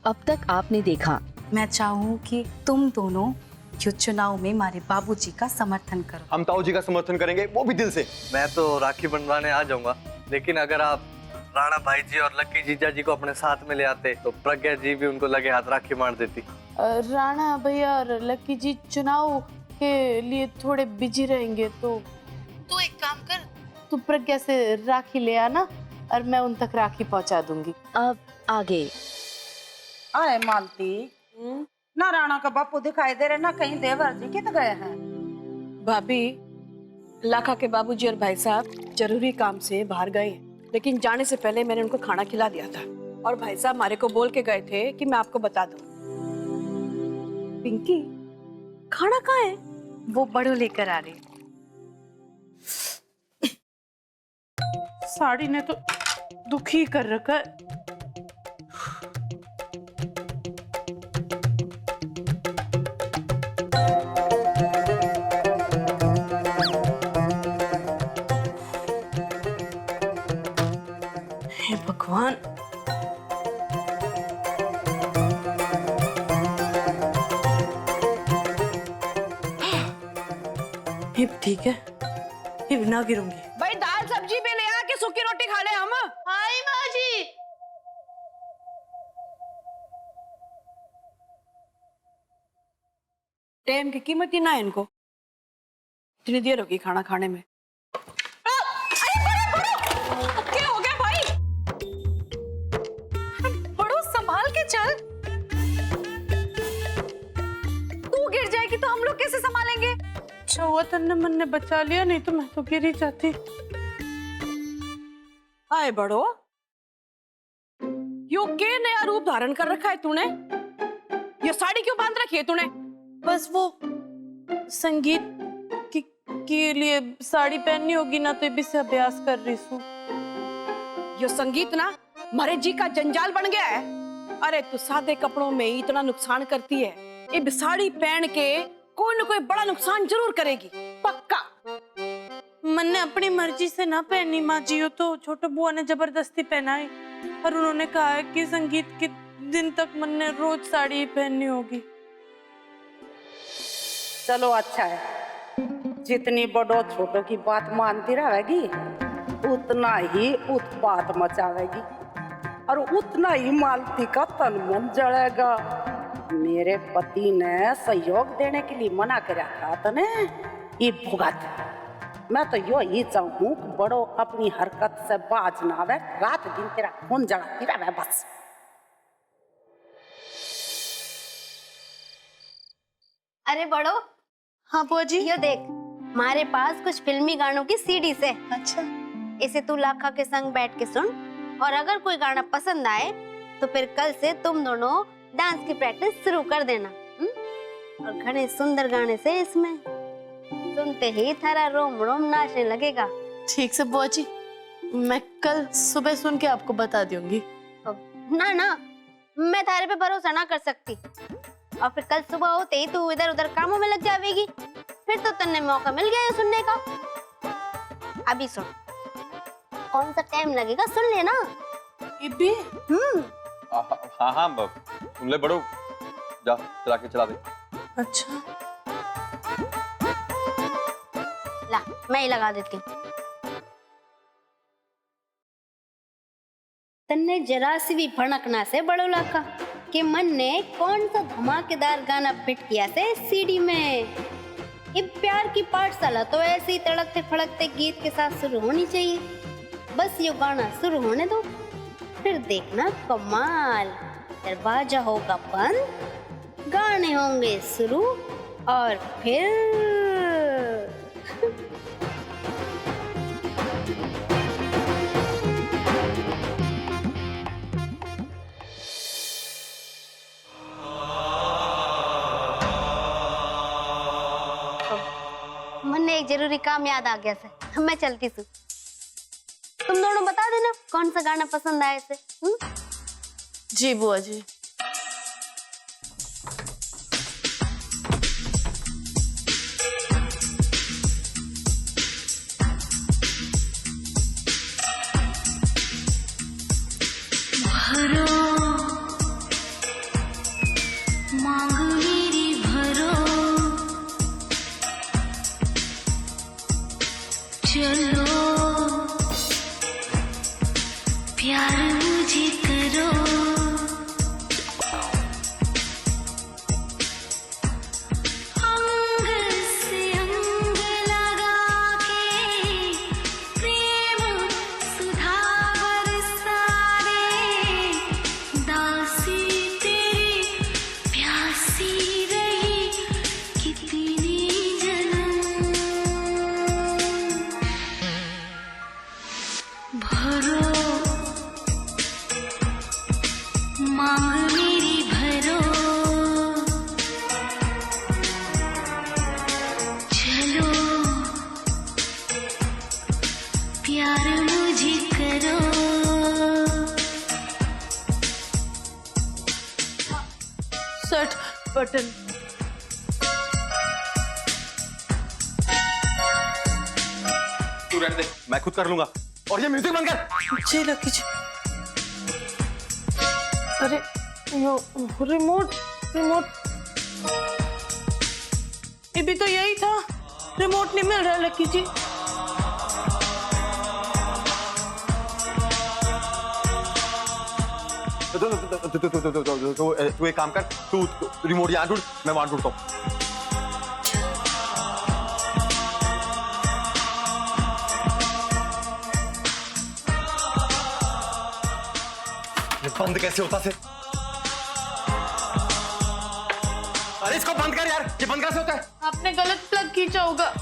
अब तक आपने देखा। मैं चाहूँ कि तुम दोनों ये चुनाव में हमारे बाबूजी का समर्थन करो। हम ताऊ जी का समर्थन करेंगे, वो भी दिल से। मैं तो राखी बंधवाने आ जाऊंगा, लेकिन अगर आप राणा भाई जी और लक्की जीजा जी को अपने साथ में ले आते तो प्रज्ञा जी भी उनको लगे हाथ राखी बांध देती। राणा भैया और लक्की जी चुनाव के लिए थोड़े बिजी रहेंगे, तो तू एक काम कर, तू प्रज्ञा से राखी ले आना और मैं उन तक राखी पहुंचा दूंगी। अब आगे। आए मालती, ना राणा का बापू दिखाई दे रहे, ना कहीं देवर जी कित गए हैं। भाभी, लाखा के बाबूजी और भाई साहब जरूरी काम से बाहर गए, लेकिन जाने से पहले मैंने उनको खाना खिला दिया था और भाई साहब हमारे को बोल के गए थे कि मैं आपको बता दूं। पिंकी, खाना कहाँ है? वो बड़ो लेकर आ रही। साड़ी ने तो दुखी कर रखा है। हे भगवान, हिप ठीक है, हिप ना गिरूंगी। भाई दाल सब्जी पे ले आके सूखी रोटी खा ले हम। हाय माँ जी। टाइम की कीमत ही ना है इनको, इतनी देर होगी खाना खाने में। क्या हो गया भाई? बड़ो संभाल के चल। तू गिर जाएगी तो हम लोग कैसे संभालेंगे? अच्छा हुआ तन्ने मन ने बचा लिया, नहीं तो मैं तो गिर ही जाती। आए बड़ो, यो के नया रूप धारण कर रखा है तूने? ये साड़ी क्यों बांध रखी है तूने? बस वो संगीत के लिए साड़ी पहननी होगी ना, तो भी से अभ्यास कर रही हूँ। यो संगीत ना मारे जी का जंजाल बन गया है। अरे तू सादे कपड़ों में इतना नुकसान करती है, ये साड़ी पहन के कोई न कोई बड़ा नुकसान जरूर करेगी, पक्का। मैंने अपनी मर्जी से ना पहनी माँ जी, हो तो छोटे बुआ ने जबरदस्ती पहनाई और उन्होंने कहा है कि संगीत के दिन तक मैंने रोज साड़ी ही पहननी होगी। चलो अच्छा है, जितनी बड़ो छोटो की बात मानती रहेगी उतना ही उत्पात मचावेगी और उतना ही मालती का तन मन जलेगा। मेरे पति ने सहयोग देने के लिए मना कराया था तने, ये भुगत। मैं तो यो ही चाहूँ कि बड़ो अपनी हरकत से बाज ना आवे, रात दिन तेरा खून जलाती रहे बस। अरे बड़ो। हाँ बुआ जी। ये देख, हमारे पास कुछ फिल्मी गानों की सीडीज है। अच्छा। इसे तू लाखा के संग बैठ के सुन, और अगर कोई गाना पसंद आए तो फिर कल से तुम दोनों डांस की प्रैक्टिस शुरू कर देना। और घने सुंदर गाने से इसमें सुनते ही थारा रोम रोम नाचने लगेगा। ठीक से बुआ जी, मैं कल सुबह सुन के आपको बता दूंगी। ना ना, मैं थारे पे भरोसा ना कर सकती, और फिर कल सुबह होते ही तू इधर उधर कामों में लग जाएगी, फिर तो तन्ने मौका मिल गया है सुनने का। अभी सुन, कौन सा टाइम लगेगा सुन लेना। इब्बी? हाँ हाँ सुन ले बड़ो, जा चला के चला दे। अच्छा। ला, मैं ही लगा देती हूँ। तन्ने जरा सी भी भड़कना से बड़ो लाखा के मन ने कौन सा धमाकेदार गाना फिट किया से सीडी में। ये प्यार की पाठशाला तो ऐसे ही तड़कते फड़कते गीत के साथ शुरू होनी चाहिए। बस ये गाना शुरू होने दो, फिर देखना कमाल। दरवाजा होगा बंद, गाने होंगे शुरू, और फिर मन एक जरूरी काम याद आ गया से, मैं चलती हूँ। तुम दोनों बता देना कौन सा गाना पसंद आए से। जी बुआ जी। चलो प्यार मुझे करो अंग से अंग लगा के प्रेम सुधा बरसा दे दासी तेरी प्यासी रही कितनी जन्म भरो मांग मेरी भरो चलो प्यार मुझे करो शर्ट बटन तू रहने दे, मैं खुद कर लूंगा। और ये म्यूजिक बंद कर। जी लकी जी। अरे यो रिमोट रिमोट ये भी तो यही था, रिमोट नहीं मिल रहा लकी जी। तू एक काम कर, तू रिमोट यहाँ ढूंढ, मैं वहां ढूंढता हूँ। बंद कैसे होता से? अरे इसको बंद कर यार, ये बंद कैसे होता है? आपने गलत प्लग खींचा होगा।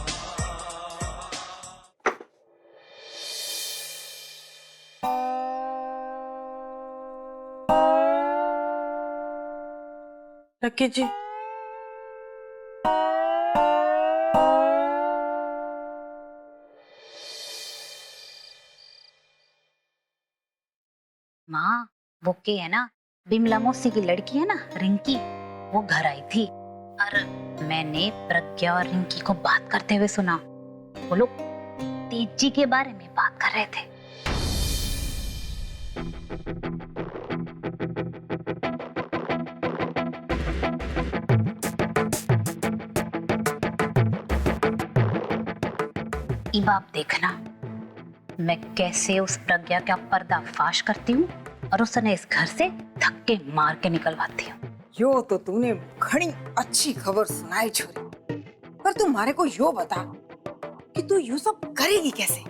लकी जी माँ, वो के है ना, बिमला मौसी की लड़की है ना रिंकी, वो घर आई थी और मैंने प्रज्ञा और रिंकी को बात करते हुए सुना। वो लोग तेजी के बारे में बात कर रहे थे। अब आप देखना मैं कैसे उस प्रज्ञा का पर्दाफाश करती हूँ और उसने इस घर से धक्के मार के निकलवाती हूँ। यो तो तूने घनी अच्छी खबर सुनाई छोरी, पर तू मारे को यो बता कि तू यू सब करेगी कैसे?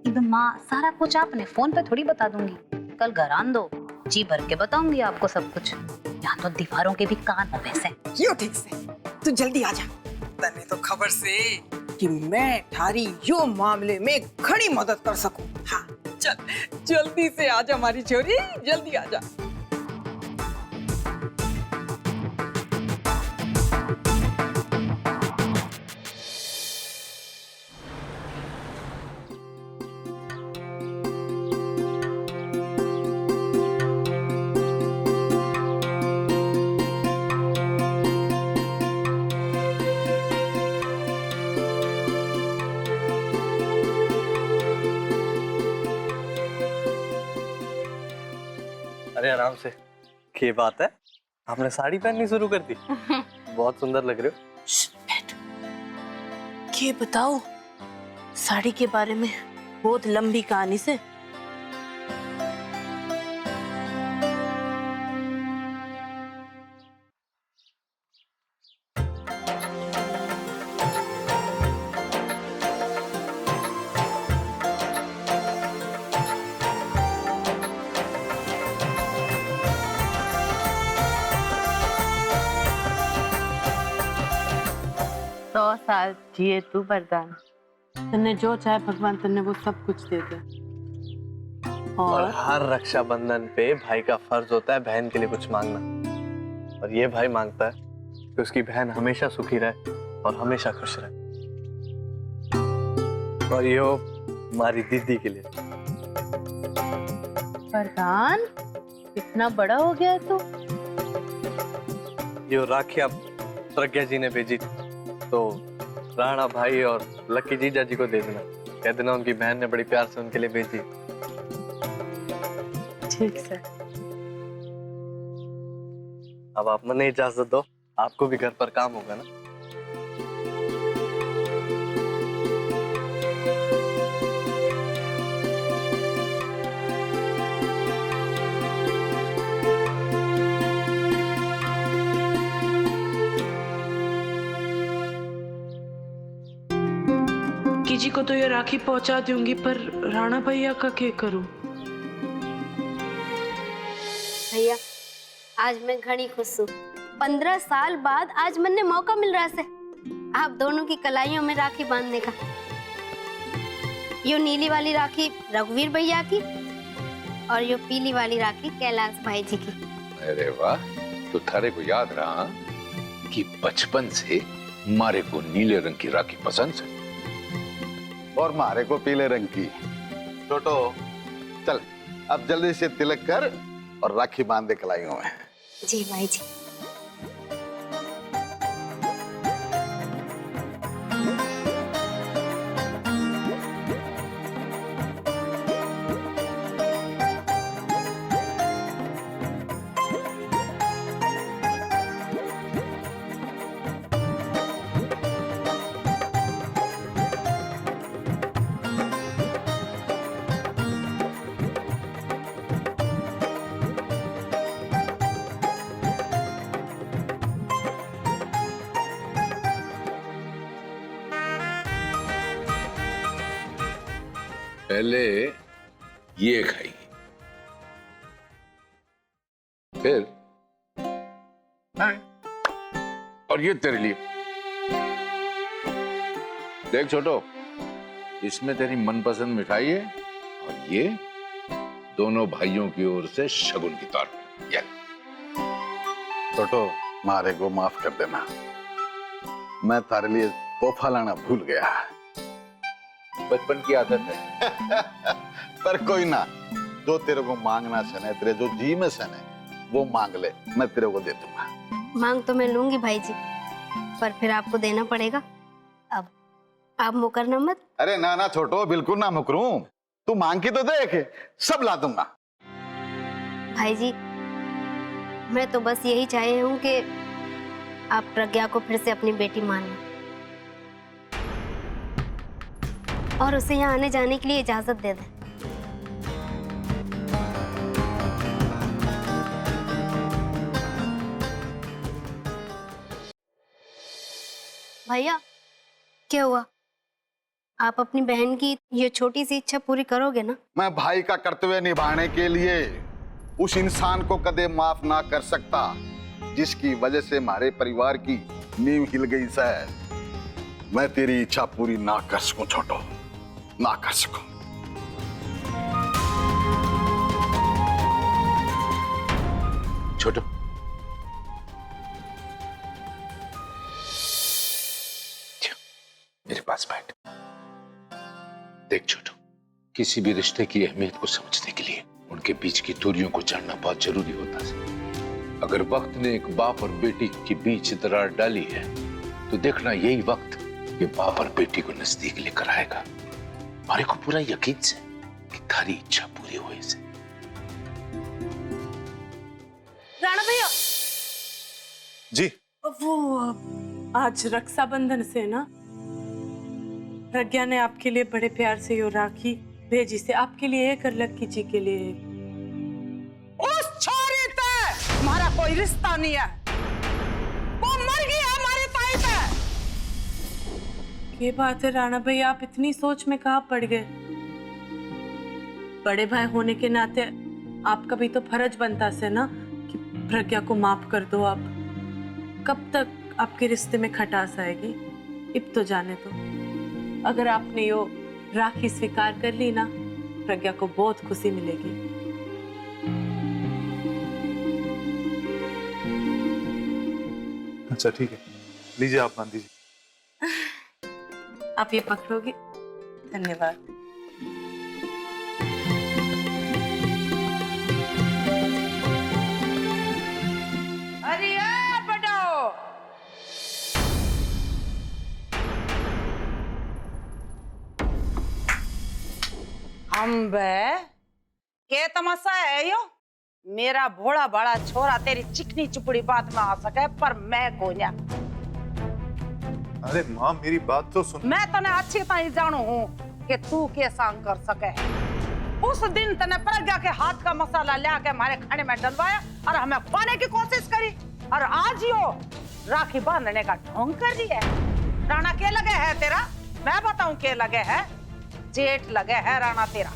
अब माँ, सारा कुछ आपने फोन पे थोड़ी बता दूंगी, कल घर आन दो, जी भर के बताऊंगी आपको सब कुछ। यहाँ तो दीवारों के भी कान हो वैसे। यो ठीक से, तू जल्दी आ जा। तने तो खबर से कि मैं थारी यो मामले में घनी मदद कर सकूं। हाँ चल जल्दी से आ जा हमारी छोरी, जल्दी आ जा। अरे आराम से, क्या बात है, आपने साड़ी पहननी शुरू कर दी? बहुत सुंदर लग रहे हो। ये बताओ साड़ी के बारे में बहुत लंबी कहानी से। साल जिए तू वरदान, तन्ने जो चाहे भगवान तन्ने वो सब कुछ दे दे। और हर रक्षाबंधन पे भाई का फर्ज होता है बहन के लिए कुछ मांगना, और ये भाई मांगता है कि उसकी बहन हमेशा सुखी रहे और हमेशा खुश रहे। और ये हो हमारी दीदी के लिए। वरदान इतना बड़ा हो गया तू। ये राखी आप प्रज्ञा जी ने भेजी, तो राणा भाई और लकी जीजा जी को दे देना, कह देना उनकी बहन ने बड़ी प्यार से उनके लिए भेजी। ठीक है। अब आप मने इजाजत दो, आपको भी घर पर काम होगा ना। जी को तो ये राखी पहुंचा दूंगी, पर राणा भैया का क्या करूं? भैया आज मैं घनी खुश हूँ। 15 साल बाद आज मन ने मौका मिल रहा है आप दोनों की कलाइयों में राखी बांधने का। यो नीली वाली राखी रघुवीर भैया की और यो पीली वाली राखी कैलाश भाई जी की। अरे वाह, तो थारे को याद रहा कि बचपन से मारे को नीले रंग की राखी पसंद है और मारे को पीले रंग की। छोटो चल अब जल्दी से तिलक कर और राखी बांध दे कलाइयों में। जी भाई जी। पहले ये खाएगी, फिर और ये तेरे लिए। देख छोटो, इसमें तेरी मनपसंद मिठाई है और ये दोनों भाइयों की ओर से शगुन की तौर पर। छोटो मारे को माफ कर देना, मैं तारे लिए तोहफा लाना भूल गया। बचपन की आदत है। पर कोई ना, जो तेरे को मांगना सने, तेरे जो जी में सने वो मांग ले, मैं तेरे को दे दूंगा। मांग तो मैं लूंगी भाई जी, पर फिर आपको देना पड़ेगा। अब आप मुकरना मत। अरे ना ना छोटो, बिल्कुल ना मुकरूं, तू मांग के तो देख, सब ला दूंगा। भाई जी मैं तो बस यही चाहे हूँ कि आप प्रज्ञा को फिर से अपनी बेटी मान लें और उसे यहाँ आने जाने के लिए इजाजत दे दें। भैया क्या हुआ, आप अपनी बहन की ये छोटी सी इच्छा पूरी करोगे ना? मैं भाई का कर्तव्य निभाने के लिए उस इंसान को कदे माफ ना कर सकता जिसकी वजह से हमारे परिवार की नींव हिल गई है। मैं तेरी इच्छा पूरी ना कर सकूं छोटो, ना कर सकूं। छोटो मेरे पास बैठ। देख छोटो, किसी भी रिश्ते की अहमियत को समझने के लिए उनके बीच की दूरियों को जानना बहुत जरूरी होता है। अगर वक्त ने एक बाप और बेटी के बीच दरार डाली है तो देखना यही वक्त ये बाप और बेटी को नजदीक लेकर आएगा। हमारे को पूरा यकीन से कि थारी इच्छा पूरी हुई से। राणा भैया जी, वो आज रक्षाबंधन से ना प्रज्ञा ने आपके लिए बड़े प्यार से यो राखी भेजी से, आपके लिए एक और लक्की जी के लिए। उस छोरी ते हमारा कोई रिश्ता नहीं है, वो मर गई है हमारे ताई पे। ये बात है राणा भाई, आप इतनी सोच में कहाँ पड़ गए? बड़े भाई होने के नाते आपका भी तो फर्ज बनता से ना कि प्रज्ञा को माफ कर दो। आप कब तक आपके रिश्ते में खटास आएगी? अब तो जाने दो। अगर आपने यो राखी स्वीकार कर ली ना, प्रज्ञा को बहुत खुशी मिलेगी। अच्छा ठीक है, लीजिए आप बांध दीजिए। आप ये पकड़ोगे? धन्यवाद। अरे बड़ो, हम के तमाशा है यो? मेरा भोला बड़ा छोरा तेरी चिकनी चुपड़ी बात में आ सके पर मैं को ना। अरे माँ मेरी बात तो सुन। मैं तने अच्छी तरह जानू हूँ कि तू के सांग कर सके। उस दिन तने प्रज्ञा के हाथ का मसाला ला के हमारे खाने में डलवाया और हमें खाने की कोशिश करी, और आज यो राखी बांधने का ढोंग कर दिया। राणा क्या लगे है तेरा? मैं बताऊं के लगे है, जेठ लगे है राणा तेरा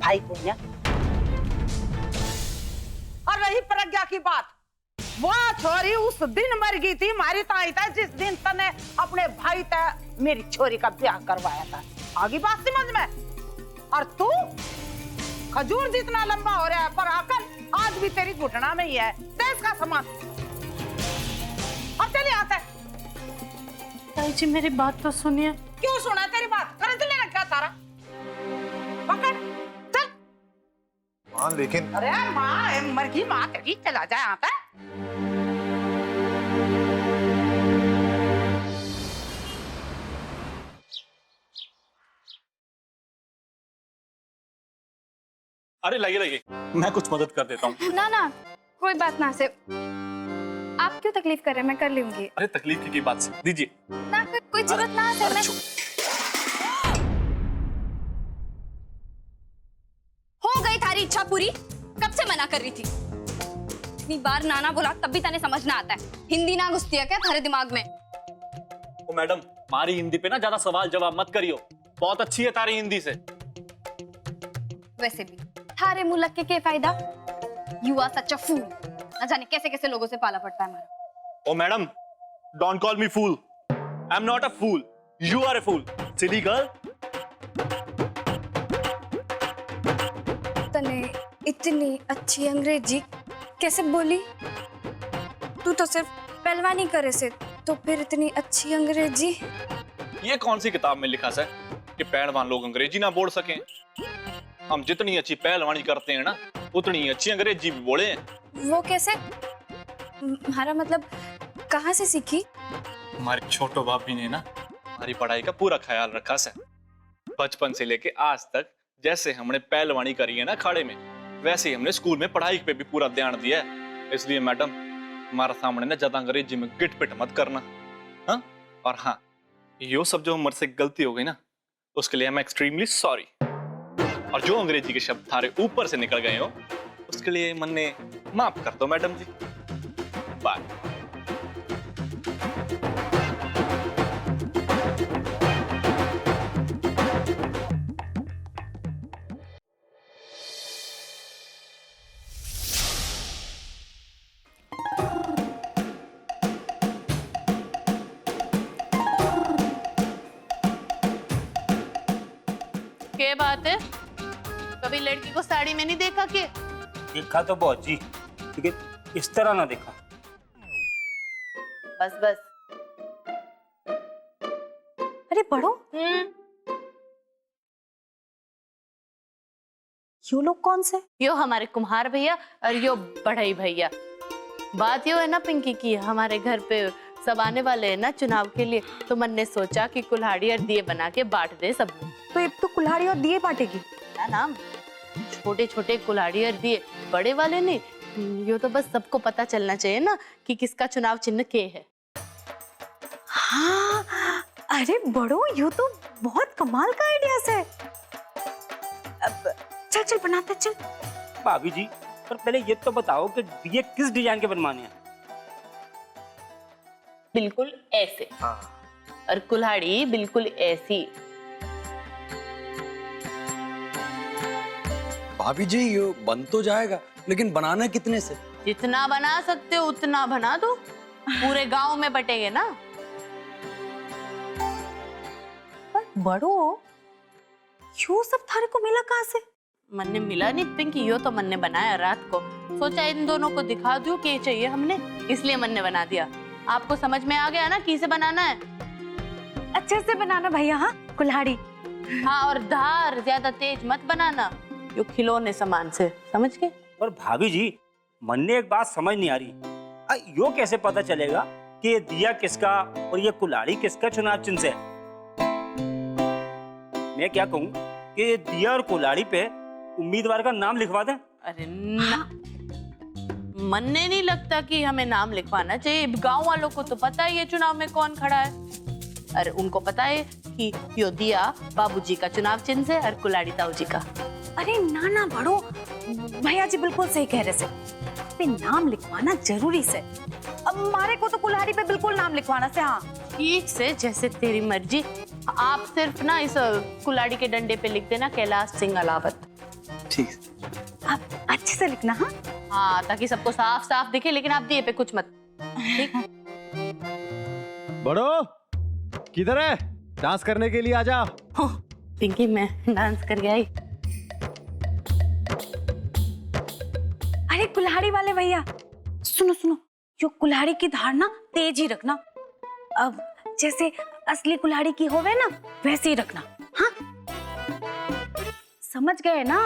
भाई को या। और रही प्रज्ञा की बात, वो छोरी उस दिन मर गई थी मारी ताई था जिस दिन तने अपने भाई था मेरी छोरी का ब्याह करवाया था। आगे बात समझ में। और तू खजूर जितना लंबा हो रहा है पर आकर आज भी तेरी घुटना में ही है देश का सामान। अब चलिए आता है। ताई जी मेरी बात तो सुनिए। क्यों सुना तेरी बात? कर्ज लेना क्या तारा? पकड़ चल। माँ लेकिन अरे माँ मर गई माँ तेरी, चला जाए आता है। अरे लगे लगे, मैं कुछ मदद कर देता हूँ। ना ना कोई बात ना से, आप क्यों तकलीफ कर रहे हैं, मैं कर लूंगी। अरे तकलीफ की बात से दीजिए ना कोई जरूरत ना है। मैं हो गई थारी इच्छा पूरी, कब से मना कर रही थी। इतनी बार नाना बोला तब भी तने समझ ना आता है। हिंदी ना घुसती है क्या थारे दिमाग में? ओ मैडम, हमारी हिंदी पे ना ज्यादा सवाल जवाब मत करियो, बहुत अच्छी है तारी हिंदी से। वैसे भी थारे मुंह लग के क्या फायदा, यू आर सच अ फूल। ना जाने कैसे कैसे लोगों से पाला पड़ता है हमारा। ओ madam, don't call me fool, I am not a fool, you are a fool, silly girl. तने इतनी अच्छी अंग्रेजी कैसे बोली? तू तो सिर्फ पहलवानी करे से, तो फिर इतनी अच्छी अंग्रेजी? ये कौन सी किताब में लिखा है कि पहलवान लोग अंग्रेजी ना बोल सकें? हम जितनी अच्छी पहलवानी करते हैं ना, उतनी अच्छी अंग्रेजी भी बोले हैं। वो कैसे? हमारा मतलब कहाँ से सीखी? हमारे छोटो भाभी ने ना हमारी पढ़ाई का पूरा ख्याल रखा है। बचपन से लेके आज तक जैसे हमने पहलवानी करी है ना अखाड़े में, वैसे ही हमने स्कूल में पढ़ाई पे भी पूरा ध्यान दिया है। इसलिए मैडम, हमारा सामने ना ज्यादा अंग्रेजी में गिट पिट मत करना। हाँ? और हाँ, यो सब जो हमारे से गलती हो गई ना, उसके लिए मैं एक्सट्रीमली सॉरी। और जो अंग्रेजी के शब्द थारे ऊपर से निकल गए हो, उसके लिए मन ने माफ कर दो मैडम जी। बाय। क्या बात है, कभी लड़की को साड़ी में नहीं देखा क्या? देखा तो बहुत जी, लेकिन इस तरह ना देखा। बस बस। अरे बड़ो, यो लोग कौन से? यो हमारे कुम्हार भैया और यो बढ़ई भैया। बात यो है ना पिंकी की, हमारे घर पे सब आने वाले हैं ना चुनाव के लिए, तो मन ने सोचा कि कुल्हाड़ी और दिए बना के बांट दे सब में। तो अब तो कुल्हाड़ी और दिए बांटेगी ना? नाम छोटे छोटे कुल्हाड़ी और दिए, बड़े वाले नहीं। यो तो बस सबको पता चलना चाहिए ना कि किसका चुनाव चिन्ह के है। हाँ, अरे बड़ो, यो तो बहुत कमाल का आइडिया है। अब चल चल बनाते चल। भाभी जी, पर पहले ये तो बताओ कि दिए किस डिजाइन के बनवाने हैं? बिल्कुल ऐसे। और कुल्हाड़ी बिल्कुल ऐसी। भाभी जी, ये बन तो जाएगा, लेकिन बनाना कितने से? जितना बना सकते हो उतना बना दो, पूरे गांव में बटेंगे ना। पर बड़ो, यो सब थारे को मिला कहाँ से? मन ने मिला नहीं पिंकी, यो तो मन ने बनाया रात को। सोचा इन दोनों को दिखा दूं कि चाहिए हमने, इसलिए मन ने बना दिया। आपको समझ में आ गया ना किसे बनाना है? अच्छे से बनाना भैया। हाँ, कुल्हाड़ी। हाँ, और धार ज्यादा तेज मत बनाना, यो खिलौने सामान से, समझ गए? और भाभी जी, मन ने एक बात समझ नहीं आ रही, यो कैसे पता चलेगा कि ये दिया किसका और ये कुल्हाड़ी किसका चुनाव चिन्ह है? मैं क्या कहूँ कि दिया और कुल्हाड़ी पे उम्मीदवार का नाम लिखवा दें। अरे ना, मन ने नहीं लगता कि हमें नाम लिखवाना चाहिए। गांव वालों को तो पता ही है चुनाव में कौन खड़ा है। अरे उनको पता है कि यो दिया बाबूजी का चुनाव चिन्ह है और कुल्हाड़ी ताऊजी का। अरे ना ना बड़ो, भैया जी बिल्कुल सही कह रहे से, पे नाम लिखवाना जरूरी से। अब मारे को तो कुल्हाड़ी पे बिल्कुल नाम लिखवाना से। हाँ ठीक से, जैसे तेरी मर्जी। आप सिर्फ ना इस कुल्हाड़ी के डंडे पे लिख देना कैलाश सिंह अलावत। ठीक। आप अच्छे से लिखना। हाँ हाँ, ताकि सबको साफ साफ दिखे, लेकिन आप दिए पे कुछ मत। ठीक। बड़ो किधर है? डांस करने के लिए आजा। पिंकी, मैं डांस कर गई। अरे कुल्हाड़ी वाले भैया, सुनो सुनो, यो कुल्हाड़ी की धार ना तेज ही रखना। अब जैसे असली कुल्हाड़ी की होवे ना, वैसे ही रखना। हाँ समझ गए ना?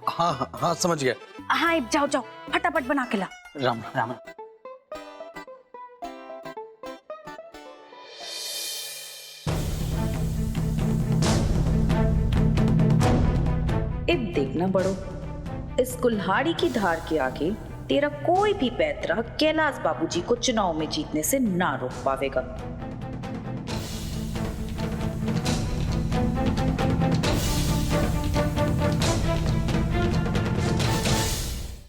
हाँ हाँ हाँ समझ गया। हाँ जाओ जाओ, फटाफट बना के ला। राम राम। अब देखना बड़ो, इस कुल्हाड़ी की धार के आगे तेरा कोई भी पैतरा कैलाश बाबूजी को चुनाव में जीतने से ना रोक पावेगा।